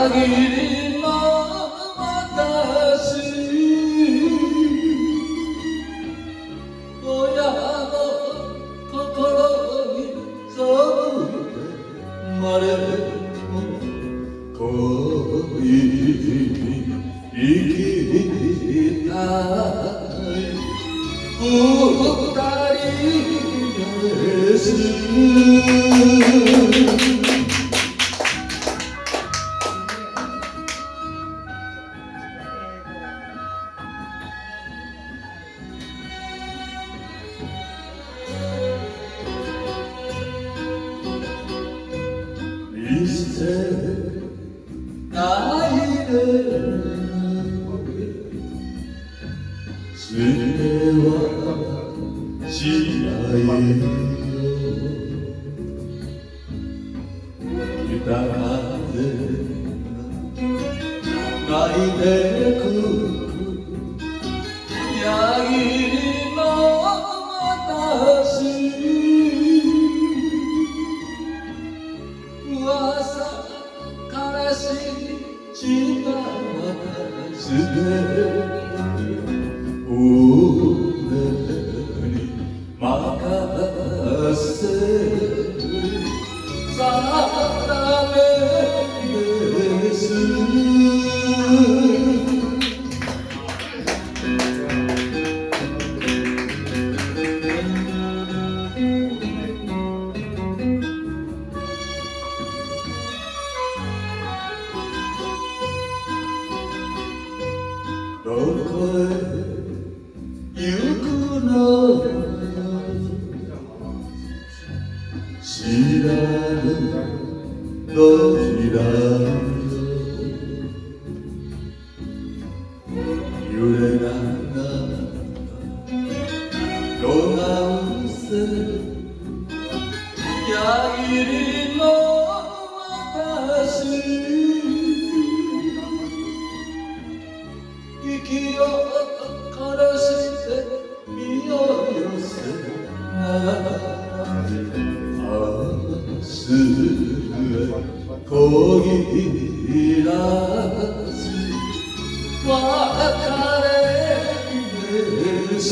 야기는 마다시 오야노心にそう말해恋に生きたい二人です見捨てないで捨てはしないよ北風が泣いてく矢切の私噂からしした話で俺に任せ定めですどこへ行くの知らぬどちら揺れながら夜がうせ矢切の私息を殺して身を寄せながら明日へこぎらず別れです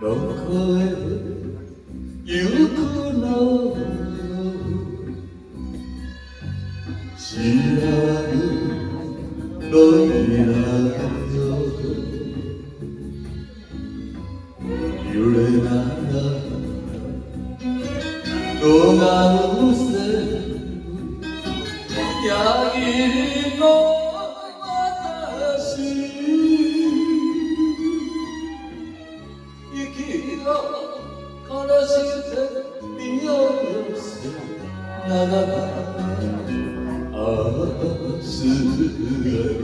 どこへ行くの知らぬどちらよ揺れながら度がうせ矢切の私息を殺して身を寄せながら明日へ